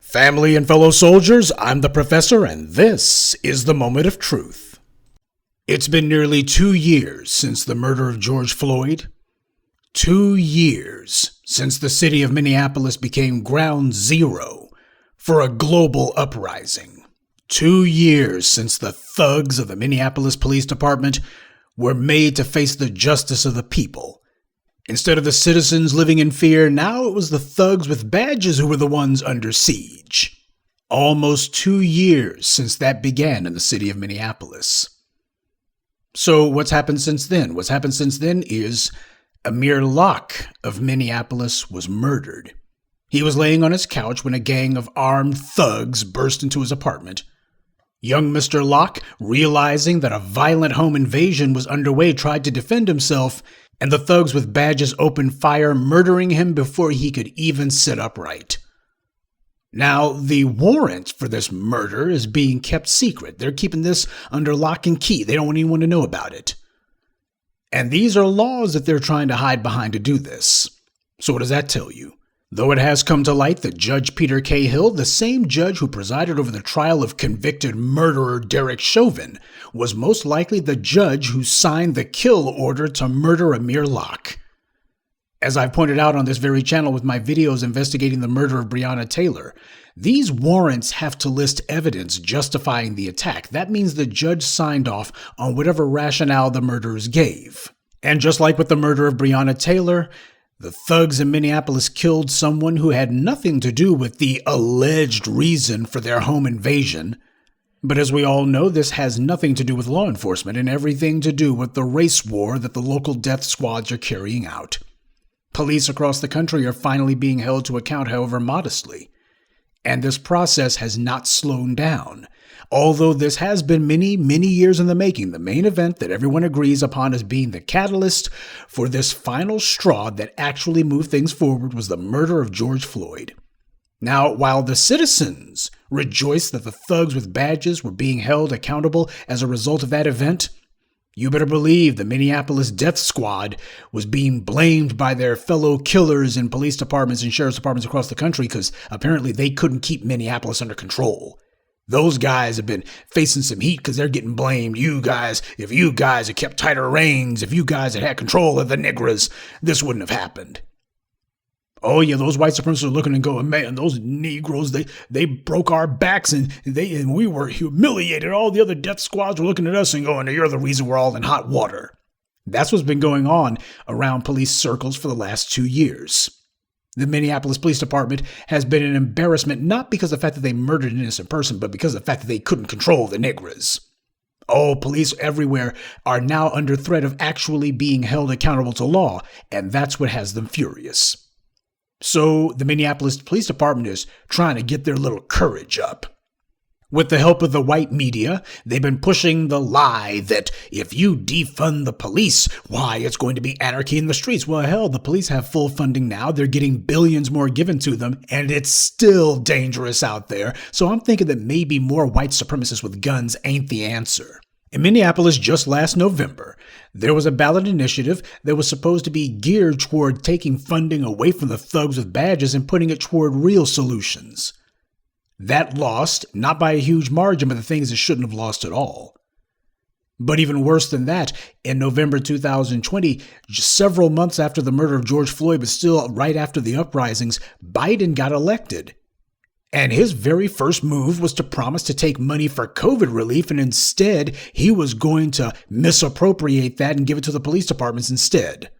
Family and fellow soldiers, I'm the Professor, and this is the Moment of Truth. It's been nearly 2 years since the murder of George Floyd. 2 years since the city of Minneapolis became ground zero for a global uprising. 2 years since the thugs of the Minneapolis Police Department were made to face the justice of the people. Instead of the citizens living in fear, now it was the thugs with badges who were the ones under siege. Almost 2 years since that began in the city of Minneapolis. So what's happened since then? What's happened since then is Amir Locke of Minneapolis was murdered. He was laying on his couch when a gang of armed thugs burst into his apartment. Young Mr. Locke, realizing that a violent home invasion was underway, tried to defend himself, and the thugs with badges opened fire, murdering him before he could even sit upright. Now, the warrant for this murder is being kept secret. They're keeping this under lock and key. They don't want anyone to know about it. And these are laws that they're trying to hide behind to do this. So what does that tell you? Though it has come to light that Judge Peter K. Hill, the same judge who presided over the trial of convicted murderer Derek Chauvin, was most likely the judge who signed the kill order to murder Amir Locke. As I've pointed out on this very channel with my videos investigating the murder of Breonna Taylor, these warrants have to list evidence justifying the attack. That means the judge signed off on whatever rationale the murderers gave. And just like with the murder of Breonna Taylor, the thugs in Minneapolis killed someone who had nothing to do with the alleged reason for their home invasion. But as we all know, this has nothing to do with law enforcement and everything to do with the race war that the local death squads are carrying out. Police across the country are finally being held to account, however modestly. And this process has not slowed down. Although this has been many, many years in the making, the main event that everyone agrees upon as being the catalyst for this final straw that actually moved things forward was the murder of George Floyd. Now, while the citizens rejoiced that the thugs with badges were being held accountable as a result of that event, you better believe the Minneapolis Death Squad was being blamed by their fellow killers in police departments and sheriff's departments across the country because apparently they couldn't keep Minneapolis under control. Those guys have been facing some heat because they're getting blamed. You guys, if you guys had kept tighter reins, if you guys had control of the Negras, this wouldn't have happened. Oh yeah, those white supremacists are looking and going, man, those Negroes, they broke our backs and we were humiliated. All the other death squads were looking at us and going, you're the reason we're all in hot water. That's what's been going on around police circles for the last 2 years. The Minneapolis Police Department has been an embarrassment, not because of the fact that they murdered an innocent person, but because of the fact that they couldn't control the Negras. Oh, police everywhere are now under threat of actually being held accountable to law, and that's what has them furious. So the Minneapolis Police Department is trying to get their little courage up. With the help of the white media, they've been pushing the lie that if you defund the police, why, it's going to be anarchy in the streets. Well, hell, the police have full funding now. They're getting billions more given to them, and it's still dangerous out there. So I'm thinking that maybe more white supremacists with guns ain't the answer. In Minneapolis just last November, there was a ballot initiative that was supposed to be geared toward taking funding away from the thugs with badges and putting it toward real solutions. That lost, not by a huge margin, but the thing is it shouldn't have lost at all. But even worse than that, in November 2020, just several months after the murder of George Floyd, but still right after the uprisings, Biden got elected. And his very first move was to promise to take money for COVID relief, and instead, he was going to misappropriate that and give it to the police departments instead.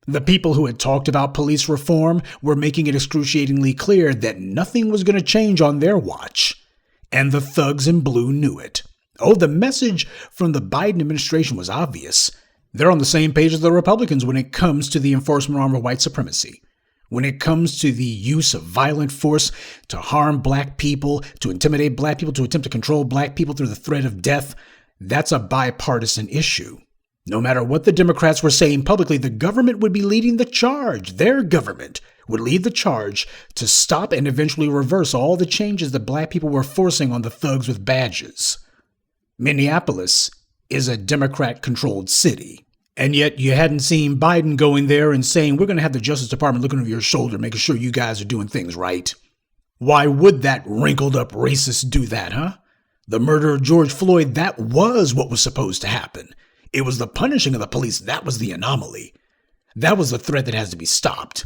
The people who had talked about police reform were making it excruciatingly clear that nothing was going to change on their watch. And the thugs in blue knew it. Oh, the message from the Biden administration was obvious. They're on the same page as the Republicans when it comes to the enforcement arm of white supremacy. When it comes to the use of violent force to harm black people, to intimidate black people, to attempt to control black people through the threat of death, that's a bipartisan issue. No matter what the Democrats were saying publicly, the government would be leading the charge. Their government would lead the charge to stop and eventually reverse all the changes that black people were forcing on the thugs with badges. Minneapolis is a Democrat-controlled city. And yet you hadn't seen Biden going there and saying, we're going to have the Justice Department looking over your shoulder, making sure you guys are doing things right. Why would that wrinkled up racist do that, huh? The murder of George Floyd, that was what was supposed to happen. It was the punishing of the police that was the anomaly. That was the threat that has to be stopped.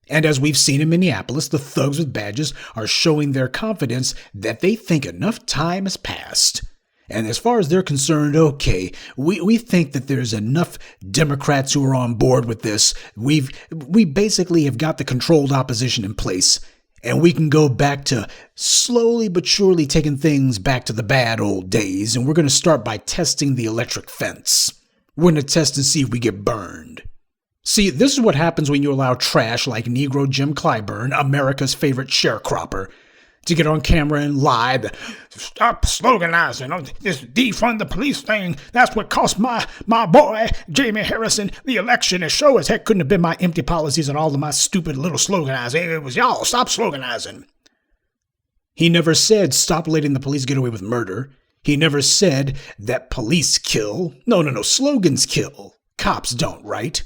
And as we've seen in Minneapolis, the thugs with badges are showing their confidence that they think enough time has passed. And as far as they're concerned, okay, we think that there's enough Democrats who are on board with this. We basically have got the controlled opposition in place. And we can go back to slowly but surely taking things back to the bad old days. And we're going to start by testing the electric fence. We're going to test and see if we get burned. See, this is what happens when you allow trash like Negro Jim Clyburn, America's favorite sharecropper, to get on camera and lie. Stop sloganizing. This defund the police thing. That's what cost my boy, Jamie Harrison, the election. It sure as heck couldn't have been my empty policies and all of my stupid little sloganizing. It was y'all. Stop sloganizing. He never said stop letting the police get away with murder. He never said that police kill. No. Slogans kill. Cops don't, right?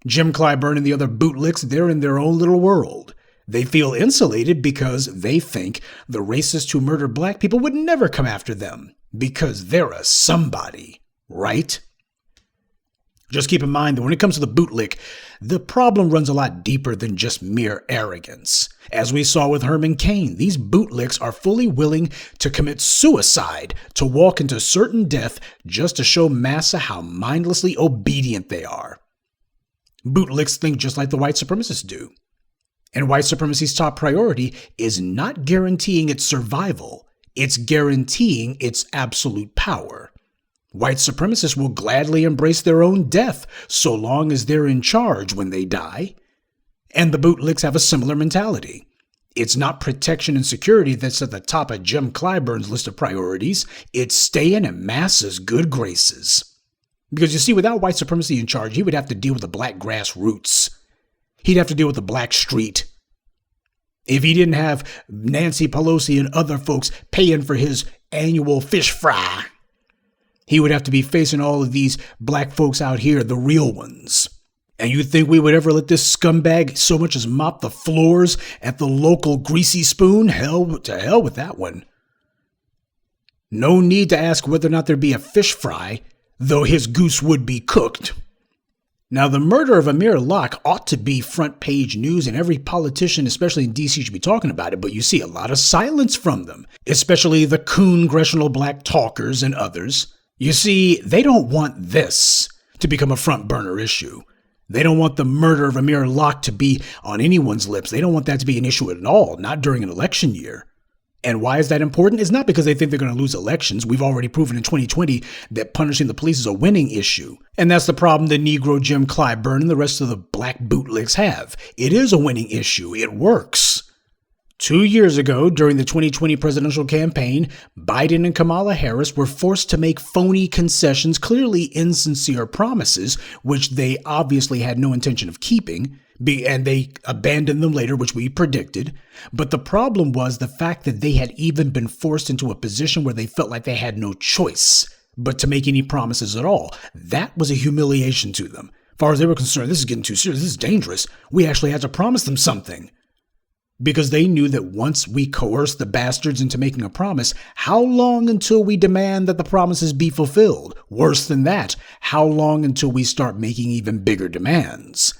Jim Clyburn and the other bootlicks, they're in their own little world. They feel insulated because they think the racists who murder black people would never come after them because they're a somebody, right? Just keep in mind that when it comes to the bootlick, the problem runs a lot deeper than just mere arrogance. As we saw with Herman Cain, these bootlicks are fully willing to commit suicide, to walk into certain death just to show massa how mindlessly obedient they are. Bootlicks think just like the white supremacists do. And white supremacy's top priority is not guaranteeing its survival, it's guaranteeing its absolute power. White supremacists will gladly embrace their own death so long as they're in charge when they die. And the bootlicks have a similar mentality. It's not protection and security that's at the top of Jim Clyburn's list of priorities, it's staying in massa's good graces. Because you see, without white supremacy in charge, he would have to deal with the black grassroots. He'd have to deal with the black street. If he didn't have Nancy Pelosi and other folks paying for his annual fish fry, he would have to be facing all of these black folks out here, the real ones. And you think we would ever let this scumbag so much as mop the floors at the local Greasy Spoon? Hell to hell with that one. No need to ask whether or not there'd be a fish fry, though his goose would be cooked. Now, the murder of Amir Locke ought to be front page news, and every politician, especially in D.C., should be talking about it, but you see a lot of silence from them, especially the congressional black talkers and others. You see, they don't want this to become a front burner issue. They don't want the murder of Amir Locke to be on anyone's lips. They don't want that to be an issue at all, not during an election year. And why is that important? It's not because they think they're going to lose elections. We've already proven in 2020 that punishing the police is a winning issue. And that's the problem that Negro Jim Clyburn and the rest of the black bootlicks have. It is a winning issue. It works. 2 years ago, during the 2020 presidential campaign, Biden and Kamala Harris were forced to make phony concessions, clearly insincere promises, which they obviously had no intention of keeping. And they abandoned them later, which we predicted. But the problem was the fact that they had even been forced into a position where they felt like they had no choice but to make any promises at all. That was a humiliation to them. As far as they were concerned, this is getting too serious. This is dangerous. We actually had to promise them something. Because they knew that once we coerced the bastards into making a promise, how long until we demand that the promises be fulfilled? Worse than that, how long until we start making even bigger demands?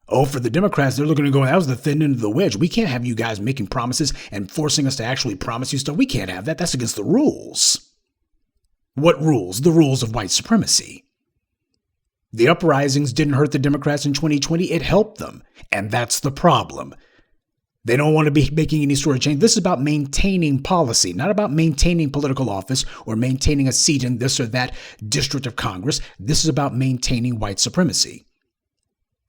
Oh, for the Democrats, they're looking to go, that was the thin end of the wedge. We can't have you guys making promises and forcing us to actually promise you stuff. We can't have that. That's against the rules. What rules? The rules of white supremacy. The uprisings didn't hurt the Democrats in 2020. It helped them. And that's the problem. They don't want to be making any sort of change. This is about maintaining policy, not about maintaining political office or maintaining a seat in this or that district of Congress. This is about maintaining white supremacy.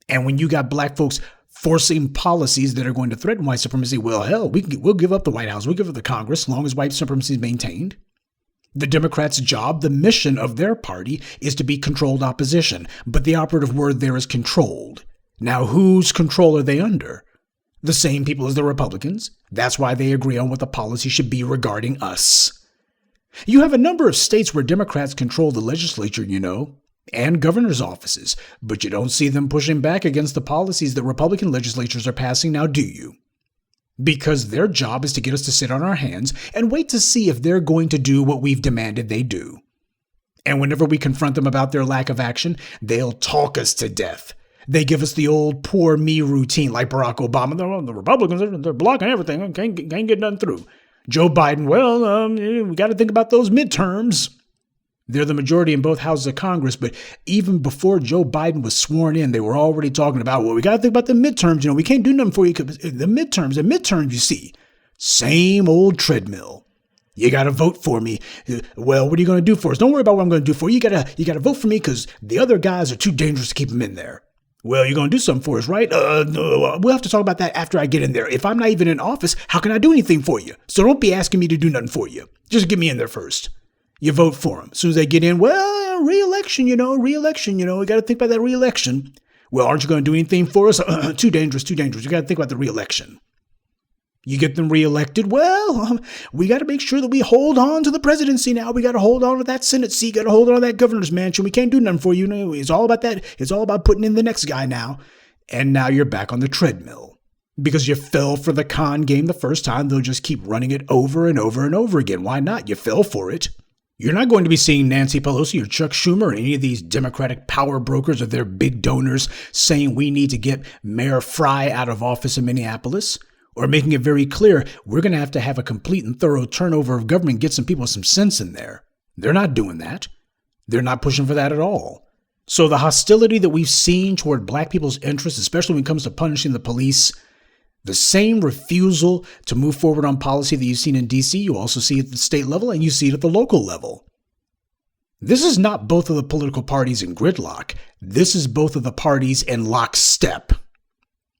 And when you got black folks forcing policies that are going to threaten white supremacy, well, hell, we'll give up the White House, we'll give up the Congress as long as white supremacy is maintained. The Democrats' job, the mission of their party, is to be controlled opposition. But the operative word there is controlled. Now, whose control are they under? The same people as the Republicans. That's why they agree on what the policy should be regarding us. You have a number of states where Democrats control the legislature, and governor's offices, but you don't see them pushing back against the policies that Republican legislatures are passing now, do you? because their job is to get us to sit on our hands and wait to see if they're going to do what we've demanded they do. And whenever we confront them about their lack of action, they'll talk us to death. They give us the old poor me routine like Barack Obama. The Republicans, they're blocking everything. Can't get nothing through. Joe Biden, we got to think about those midterms. They're the majority in both houses of Congress, but even before Joe Biden was sworn in, they were already talking about, we got to think about the midterms. We can't do nothing for you. The midterms, you see, same old treadmill. You got to vote for me. Well, what are you going to do for us? Don't worry about what I'm going to do for you. You got to vote for me because the other guys are too dangerous to keep them in there. Well, you're going to do something for us, right? No, we'll have to talk about that after I get in there. If I'm not even in office, how can I do anything for you? So don't be asking me to do nothing for you. Just get me in there first. You vote for them. As soon as they get in, re-election, we got to think about that re-election. Well, aren't you going to do anything for us? Too dangerous. You got to think about the re-election. You get them reelected. We got to make sure that we hold on to the presidency now. We got to hold on to that Senate seat. Got to hold on to that governor's mansion. We can't do nothing for you. It's all about that. It's all about putting in the next guy now. And now you're back on the treadmill. Because you fell for the con game the first time, they'll just keep running it over and over and over again. Why not? You fell for it. You're not going to be seeing Nancy Pelosi or Chuck Schumer or any of these Democratic power brokers or their big donors saying we need to get Mayor Fry out of office in Minneapolis, or making it very clear we're going to have a complete and thorough turnover of government, get some people with some sense in there. They're not doing that. They're not pushing for that at all. So the hostility that we've seen toward black people's interests, especially when it comes to punishing the police, the same refusal to move forward on policy that you've seen in D.C., you also see at the state level and you see it at the local level. This is not both of the political parties in gridlock. This is both of the parties in lockstep.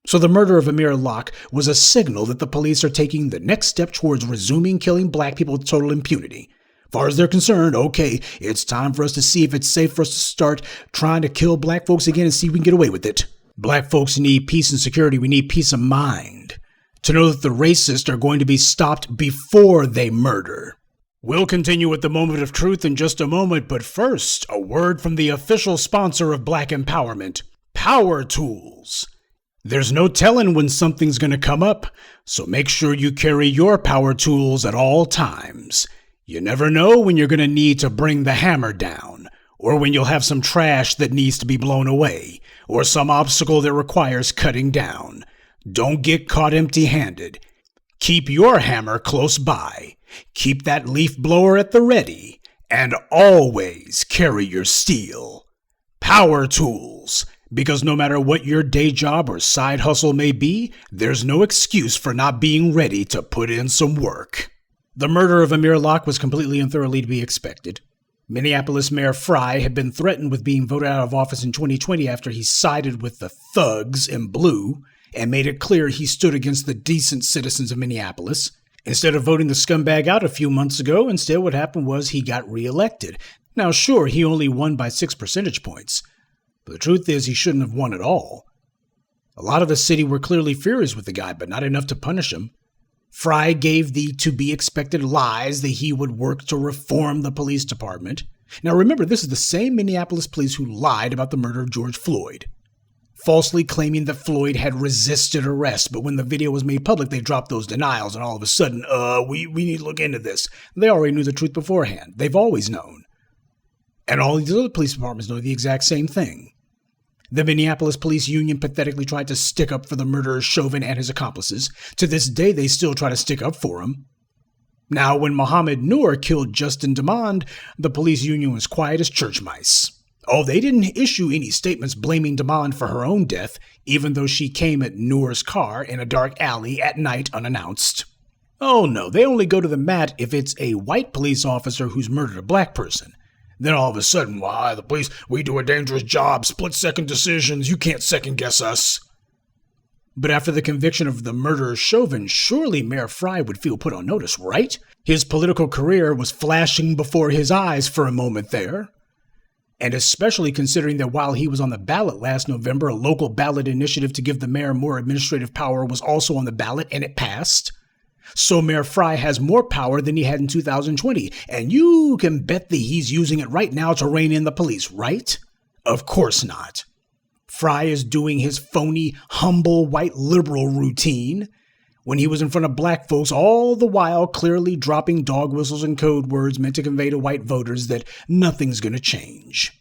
So the murder of Amir Locke was a signal that the police are taking the next step towards resuming killing black people with total impunity. As far as they're concerned, okay, it's time for us to see if it's safe for us to start trying to kill black folks again and see if we can get away with it. Black folks need peace and security. We need peace of mind to know that the racists are going to be stopped before they murder. We'll continue with the moment of truth in just a moment, but first, a word from the official sponsor of Black Empowerment, Power Tools. There's no telling when something's going to come up, so make sure you carry your power tools at all times. You never know when you're going to need to bring the hammer down, or when you'll have some trash that needs to be blown away, or some obstacle that requires cutting down. Don't get caught empty-handed. Keep your hammer close by. Keep that leaf blower at the ready, and always carry your steel. Power Tools. Because no matter what your day job or side hustle may be, there's no excuse for not being ready to put in some work. The murder of Amir Locke was completely and thoroughly to be expected. Minneapolis Mayor Fry had been threatened with being voted out of office in 2020 after he sided with the thugs in blue and made it clear he stood against the decent citizens of Minneapolis. Instead of voting the scumbag out a few months ago, instead what happened was he got reelected. Now sure, he only won by 6 percentage points. But the truth is he shouldn't have won at all. A lot of the city were clearly furious with the guy, but not enough to punish him. Fry gave the to-be-expected lies that he would work to reform the police department. Now remember, this is the same Minneapolis police who lied about the murder of George Floyd, falsely claiming that Floyd had resisted arrest, but when the video was made public, they dropped those denials, and all of a sudden, we need to look into this. They already knew the truth beforehand. They've always known. And all these other police departments know the exact same thing. The Minneapolis Police Union pathetically tried to stick up for the murderer Chauvin and his accomplices. To this day, they still try to stick up for him. Now, when Mohammed Noor killed Justin Demond, the police union was quiet as church mice. Oh, they didn't issue any statements blaming Demond for her own death, even though she came at Noor's car in a dark alley at night unannounced. Oh no, they only go to the mat if it's a white police officer who's murdered a black person. Then all of a sudden, why, the police, we do a dangerous job, split-second decisions, you can't second-guess us. But after the conviction of the murderer Chauvin, surely Mayor Fry would feel put on notice, right? His political career was flashing before his eyes for a moment there. And especially considering that while he was on the ballot last November, a local ballot initiative to give the mayor more administrative power was also on the ballot, and it passed. So Mayor Fry has more power than he had in 2020, and you can bet that he's using it right now to rein in the police, right? Of course not. Fry is doing his phony, humble, white liberal routine, when he was in front of black folks, all the while clearly dropping dog whistles and code words meant to convey to white voters that nothing's going to change.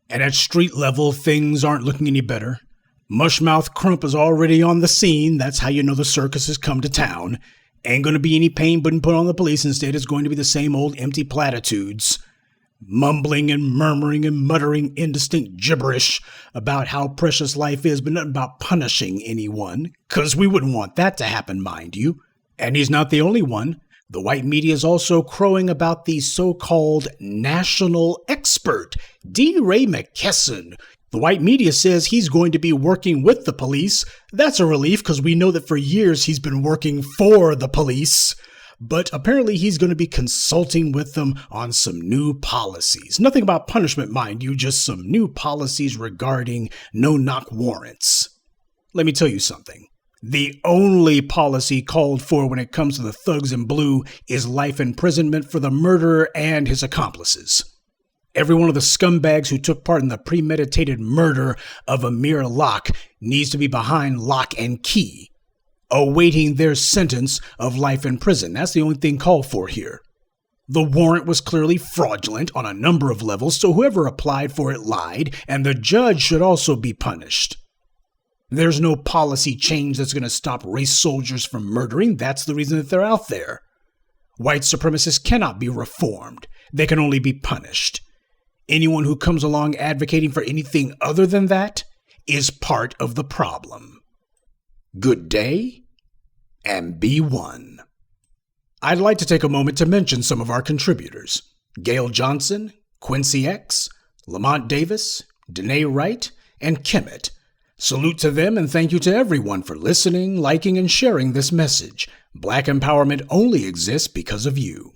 And at street level, things aren't looking any better. Mushmouth Crump is already on the scene. That's how you know the circus has come to town. Ain't going to be any pain being put on the police. Instead, it's going to be the same old empty platitudes. Mumbling and murmuring and muttering indistinct gibberish about how precious life is, but nothing about punishing anyone. 'Cause we wouldn't want that to happen, mind you. And he's not the only one. The white media is also crowing about the so-called national expert, D. Ray McKesson. The white media says he's going to be working with the police. That's a relief because we know that for years he's been working for the police. But apparently he's going to be consulting with them on some new policies. Nothing about punishment, mind you, just some new policies regarding no-knock warrants. Let me tell you something. The only policy called for when it comes to the thugs in blue is life imprisonment for the murderer and his accomplices. Every one of the scumbags who took part in the premeditated murder of Amir Locke needs to be behind lock and key, awaiting their sentence of life in prison. That's the only thing called for here. The warrant was clearly fraudulent on a number of levels, so whoever applied for it lied, and the judge should also be punished. There's no policy change that's going to stop race soldiers from murdering. That's the reason that they're out there. White supremacists cannot be reformed. They can only be punished. Anyone who comes along advocating for anything other than that is part of the problem. Good day, and be one. I'd like to take a moment to mention some of our contributors: Gail Johnson, Quincy X, Lamont Davis, Danae Wright, and Kemet. Salute to them and thank you to everyone for listening, liking, and sharing this message. Black empowerment only exists because of you.